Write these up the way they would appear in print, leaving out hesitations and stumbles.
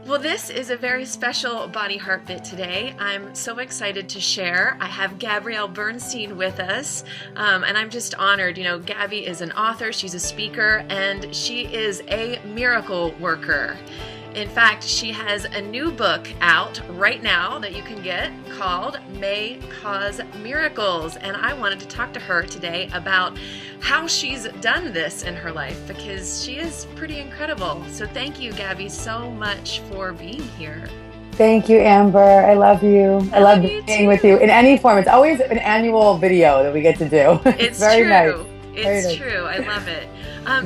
Well, this is a very special Body Heart Bit today. I'm so excited to share. I have Gabby Bernstein with us, and I'm just honored. You know, Gabby is an author, she's a speaker, and she is a miracle worker. In fact, she has a new book out right now that you can get called May Cause Miracles. And I wanted to talk to her today about how she's done this in her life, because she is pretty incredible. So thank you, Gabby, so much for being here. Thank you, Amber. I love you. I love being with you in any form. It's always an annual video that we get to do. It's very true. Nice. It's true. I love it.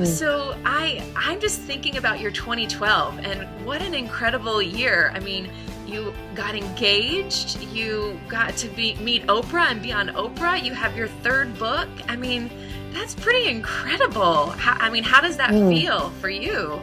So I'm just thinking about your 2012, and what an incredible year. I mean, you got engaged, you got to meet Oprah and be on Oprah, you have your third book. I mean, that's pretty incredible. How does that feel for you?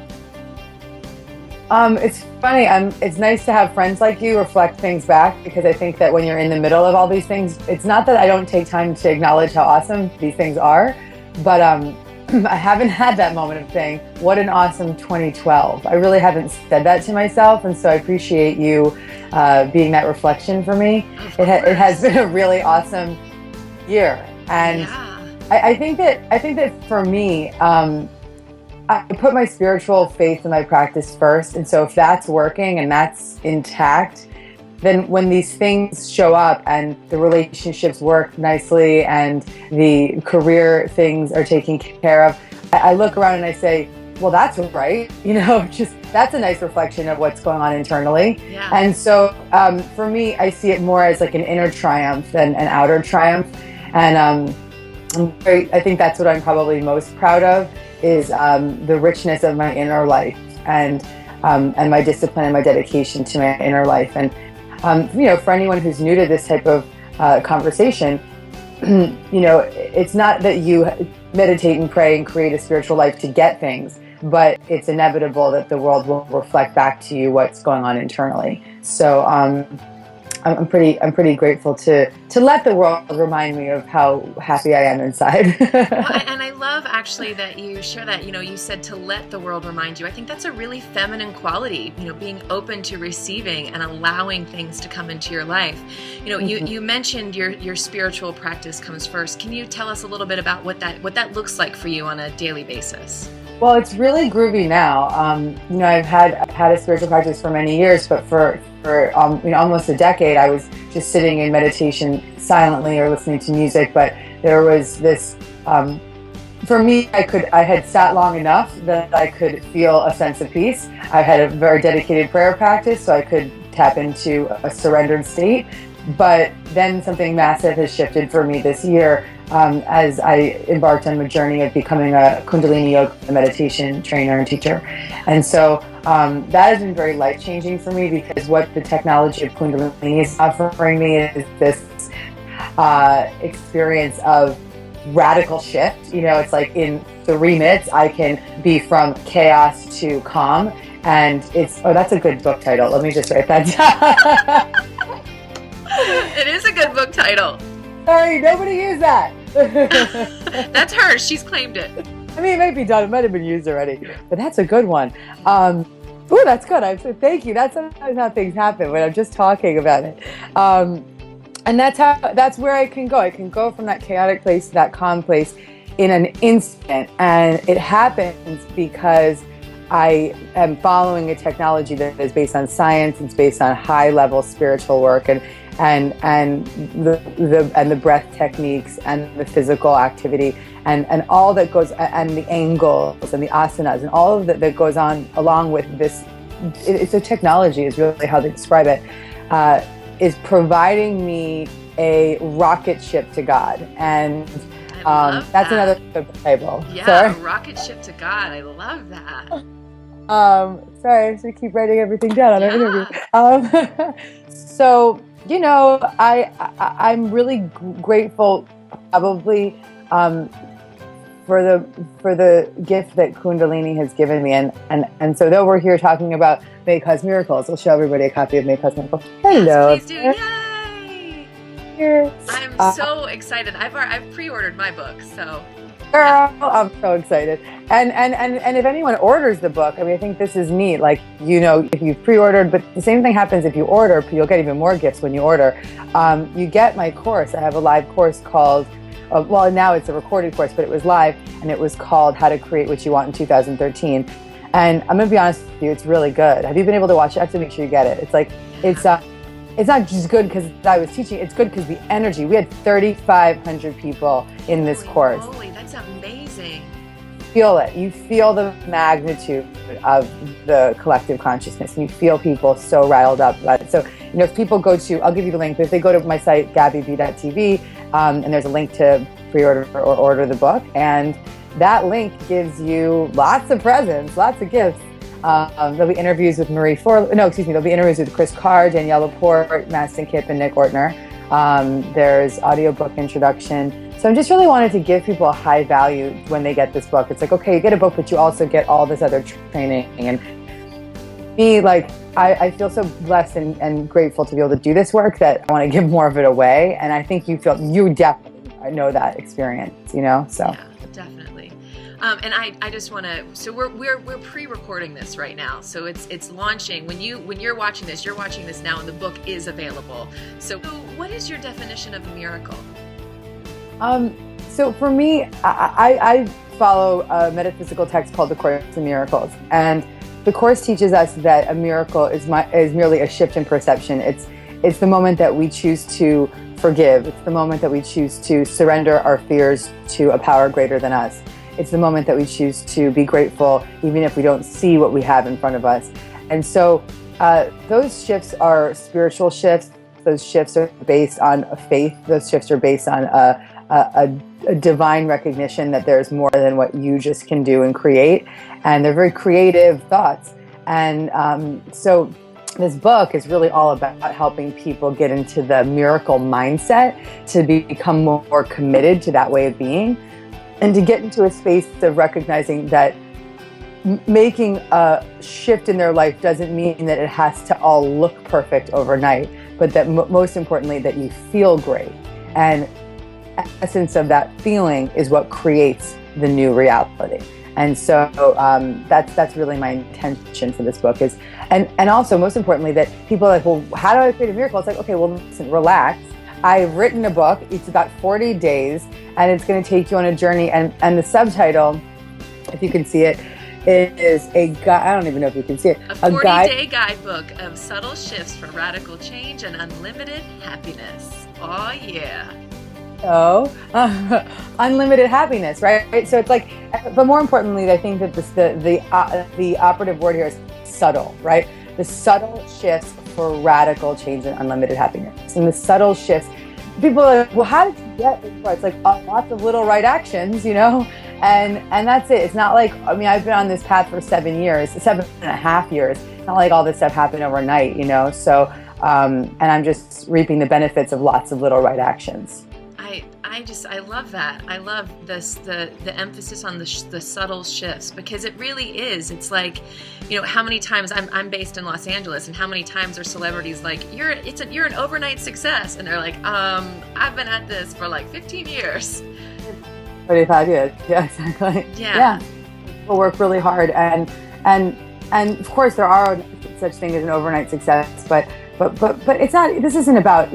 It's funny. It's nice to have friends like you reflect things back, because I think that when you're in the middle of all these things, it's not that I don't take time to acknowledge how awesome these things are, but I haven't had that moment of saying, what an awesome 2012. I really haven't said that to myself, and so I appreciate you being that reflection for me. It has been a really awesome year, and yeah. I think that for me, I put my spiritual faith in my practice first, and so if that's working and that's intact, then when these things show up and the relationships work nicely and the career things are taken care of, I look around and I say, well, that's right. Just that's a nice reflection of what's going on internally. Yeah. And so for me, I see it more as like an inner triumph than an outer triumph. And I think that's what I'm probably most proud of, is the richness of my inner life and my discipline and my dedication to my inner life. And for anyone who's new to this type of conversation, it's not that you meditate and pray and create a spiritual life to get things, but it's inevitable that the world will reflect back to you what's going on internally. So I'm pretty grateful to let the world remind me of how happy I am inside. And I love actually that you share that. You said to let the world remind you. I think that's a really feminine quality. Being open to receiving and allowing things to come into your life. You mentioned your spiritual practice comes first. Can you tell us a little bit about what that looks like for you on a daily basis? Well, it's really groovy now. I've had a spiritual practice for many years, but for almost a decade, I was just sitting in meditation silently or listening to music. But there was this, for me, I had sat long enough that I could feel a sense of peace. I had a very dedicated prayer practice, so I could tap into a surrendered state. But then something massive has shifted for me this year, as I embarked on a journey of becoming a Kundalini yoga meditation trainer and teacher. And so that has been very life-changing for me, because what the technology of Kundalini is offering me is this experience of radical shift. It's like in 3 minutes, I can be from chaos to calm. And that's a good book title. Let me just write that down. It is a good book title. Sorry, nobody used that. That's her. She's claimed it. I mean, it might be done. It might have been used already, but that's a good one. That's good. I said thank you. That's how things happen when I'm just talking about it. And that's where I can go. I can go from that chaotic place to that calm place in an instant, and it happens because I am following a technology that is based on science. It's based on high-level spiritual work and the breath techniques and the physical activity and all that goes, and the angles and the asanas and all of that goes on along with this. It's a technology, is really how they describe it, is providing me a rocket ship to God. And that's another good table. Yeah, sorry. Rocket ship to God. I love that. Sorry, I have to keep writing everything down on our interview. So, I'm really grateful, probably, the gift that Kundalini has given me, and so though we're here talking about May Cause Miracles, we'll show everybody a copy of May Cause Miracles. Hello. Yes, please do. Yay! Here. I'm so excited. I've pre-ordered my book, so. Girl, I'm so excited. And if anyone orders the book, I mean, I think this is neat. Like, if you've pre-ordered, but the same thing happens if you order, you'll get even more gifts when you order. You get my course. I have a live course called, well, now it's a recorded course, but it was live, and it was called How to Create What You Want in 2013. And I'm going to be honest with you, it's really good. Have you been able to watch it? I have to make sure you get it. It's like, it's not just good because I was teaching, it's good because the energy. We had 3,500 people in this course. Holy, that's amazing. Feel it. You feel the magnitude of the collective consciousness, and you feel people so riled up about it. So, if people go to, I'll give you the link, but if they go to my site, gabbyb.tv, and there's a link to pre-order or order the book, and that link gives you lots of presents, lots of gifts. There'll be interviews with there'll be interviews with Chris Carr, Danielle Laporte, Mastin Kipp, and Nick Ortner. There's audiobook introduction. So I just really wanted to give people a high value when they get this book. It's like, okay, you get a book, but you also get all this other training. And me, like, I feel so blessed and grateful to be able to do this work that I want to give more of it away. And I think you definitely know that experience, so. Yeah, definitely. And I just want to. So we're pre-recording this right now. So it's launching when you're watching this. You're watching this now, and the book is available. So what is your definition of a miracle? So for me, I follow a metaphysical text called the Course in Miracles, and the Course teaches us that a miracle is merely a shift in perception. It's the moment that we choose to forgive. It's the moment that we choose to surrender our fears to a power greater than us. It's the moment that we choose to be grateful, even if we don't see what we have in front of us. And so those shifts are spiritual shifts. Those shifts are based on faith. Those shifts are based on a divine recognition that there's more than what you just can do and create. And they're very creative thoughts. And so this book is really all about helping people get into the miracle mindset, to become more committed to that way of being, and to get into a space of recognizing that making a shift in their life doesn't mean that it has to all look perfect overnight, but that most importantly, that you feel great. And the essence of that feeling is what creates the new reality. And so that's really my intention for this book is, and also most importantly, that people are like, well, how do I create a miracle? It's like, okay, well, listen, relax. I've written a book. It's about 40 days, and it's going to take you on a journey. And the subtitle, if you can see it, is a guide. I don't even know if you can see it. A 40-day guidebook of subtle shifts for radical change and unlimited happiness. Oh, yeah. So, unlimited happiness, right? So it's like, but more importantly, I think that the operative word here is subtle, right? The subtle shifts for radical change and unlimited happiness. And the subtle shifts, people are like, well, how did you get this far? It's like lots of little right actions, and that's it. It's not like, I've been on this path for 7.5 years. It's not like all this stuff happened overnight, So, and I'm just reaping the benefits of lots of little right actions. I love that. I love this, the emphasis on the subtle shifts, because it really is. It's like, how many times I'm based in Los Angeles, and how many times are celebrities like, you're an overnight success, and they're like, I've been at this for like 15 years. 35 years. Yeah, exactly. Yeah. People work really hard, and of course there are such thing as an overnight success, but it's not. This isn't about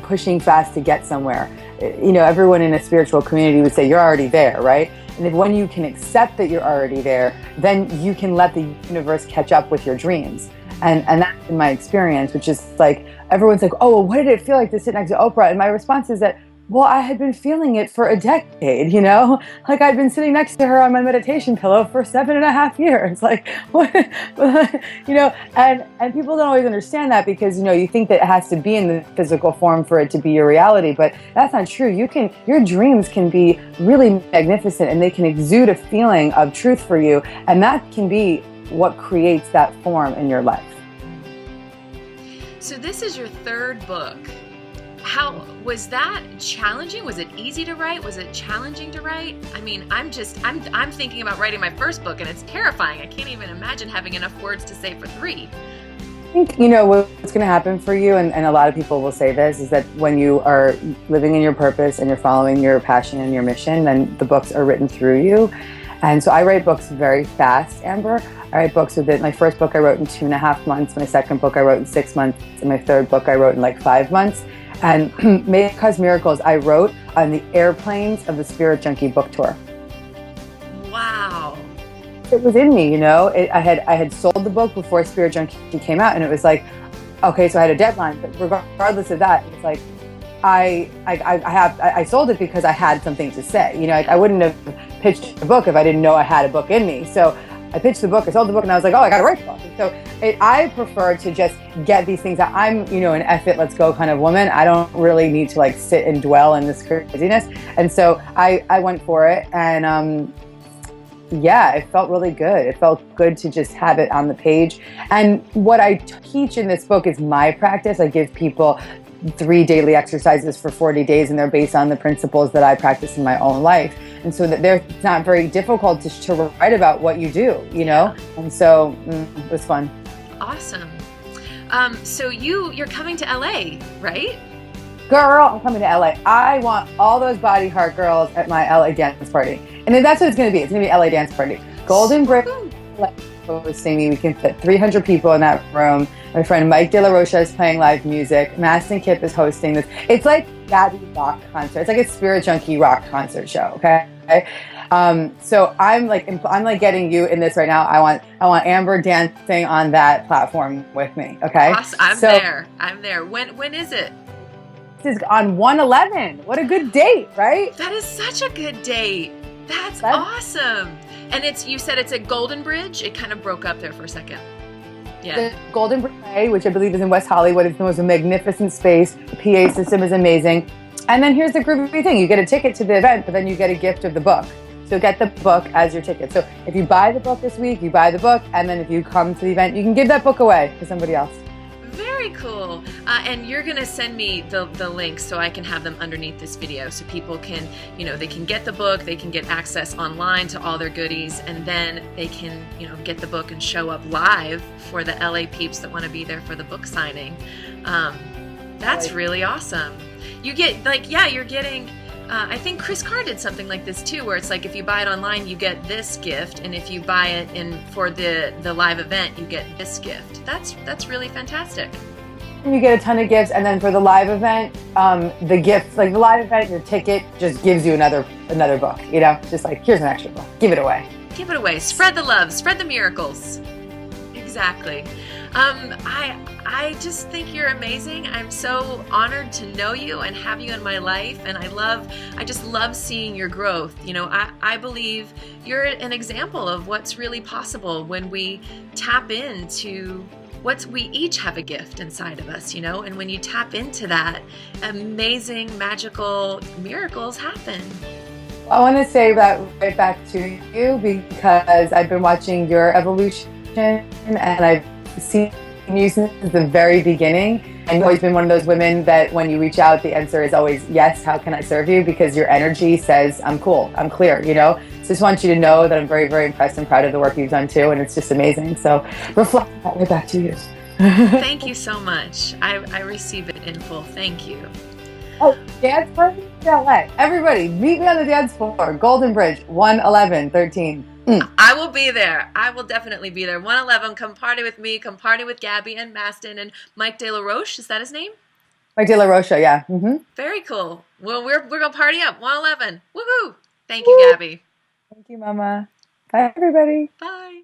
pushing fast to get somewhere. Everyone in a spiritual community would say you're already there, right? And when you can accept that you're already there, then you can let the universe catch up with your dreams. And that's been my experience, which is like, everyone's like, oh, well, what did it feel like to sit next to Oprah? And my response is that, well, I had been feeling it for a decade, like I'd been sitting next to her on my meditation pillow for 7.5 years. Like, what, and people don't always understand that, because, you think that it has to be in the physical form for it to be your reality, but that's not true. Your dreams can be really magnificent, and they can exude a feeling of truth for you. And that can be what creates that form in your life. So this is your third book. How was that challenging? Was it easy to write? Was it challenging to write? I mean, I'm thinking about writing my first book, and it's terrifying. I can't even imagine having enough words to say for 3. I think, you know, what's going to happen for you, and a lot of people will say this, is that when you are living in your purpose and you're following your passion and your mission, then the books are written through you. And so I write books very fast, Amber. I write books with it. My first book I wrote in 2.5 months. My second book I wrote in 6 months. And my third book I wrote in like 5 months. And May It Cause Miracles, I wrote on the airplanes of the Spirit Junkie book tour. Wow. It was in me, you know. I had sold the book before Spirit Junkie came out, and it was like, okay, so I had a deadline. But regardless of that, it was like, I sold it because I had something to say. You know, like I wouldn't have pitched the book if I didn't know I had a book in me. So I pitched the book, I sold the book, and I was like, oh, I got to write the book. And so I prefer to just get these things out. I'm, you know, an F it, let's go kind of woman. I don't really need to like sit and dwell in this craziness. And so I went for it, and yeah, it felt really good. It felt good to just have it on the page. And what I teach in this book is my practice. I give people 3 daily exercises for 40 days, and they're based on the principles that I practice in my own life. And so that it's not very difficult to write about what you do, you know? And so it was fun. Awesome. So you're coming to LA, right? Girl, I'm coming to LA. I want all those Body Heart girls at my LA dance party. And then that's what it's going to be. It's going to be LA dance party. Golden Brick hosting me. We can fit 300 people in that room. My friend Mike De La Rocha is playing live music. Mastin Kipp is hosting this. It's like Gabby rock concert. It's like a Spirit Junkie rock concert show. Okay. So I'm like getting you in this right now. I want Amber dancing on that platform with me. Okay. Awesome. I'm there. When is it? This is on 1/11. What a good date, right? That is such a good date. That's awesome. And you said it's at Golden Bridge? It kind of broke up there for a second. Yeah. The Golden Bridge, which I believe is in West Hollywood. It's the most magnificent space. The PA system is amazing. And then here's the groovy thing. You get a ticket to the event, but then you get a gift of the book. So get the book as your ticket. So if you buy the book this week, you buy the book. And then if you come to the event, you can give that book away to somebody else. Very cool. And you're going to send me the links so I can have them underneath this video so people can, you know, they can get the book, they can get access online to all their goodies, and then they can, you know, get the book and show up live for the LA peeps that want to be there for the book signing. That's really awesome. You get like, yeah, you're getting, I think Chris Carr did something like this too, where it's like if you buy it online, you get this gift, and if you buy it for the live event, you get this gift. That's really fantastic. You get a ton of gifts, and then for the live event, the gift, like the live event, your ticket just gives you another book. You know, just like here's an extra book, give it away. Give it away. Spread the love. Spread the miracles. Exactly. I just think you're amazing. I'm so honored to know you and have you in my life, and I just love seeing your growth. You know, I believe you're an example of what's really possible when we tap into we each have a gift inside of us, you know, and when you tap into that, amazing, magical miracles happen. I want to say that right back to you because I've been watching your evolution, and I've seen you since the very beginning, and you've always been one of those women that when you reach out, the answer is always yes, how can I serve you? Because your energy says I'm cool, I'm clear, you know. So just want you to know that I'm very, very impressed and proud of the work you've done too, and it's just amazing. So reflect that right back to you. Thank you so much. I receive it in full. Thank you. Oh, dance party in LA. Everybody, meet me on the dance floor. Golden Bridge, 1/11/13. I will be there. I will definitely be there. 1/11. Come party with me. Come party with Gabby and Mastin and Mike De La Rocha. Is that his name? Mike De La Rocha, yeah. Mm-hmm. Very cool. Well, we're gonna party up. 1/11. Woohoo! Thank you, Gabby. Thank you, Mama. Bye, everybody. Bye.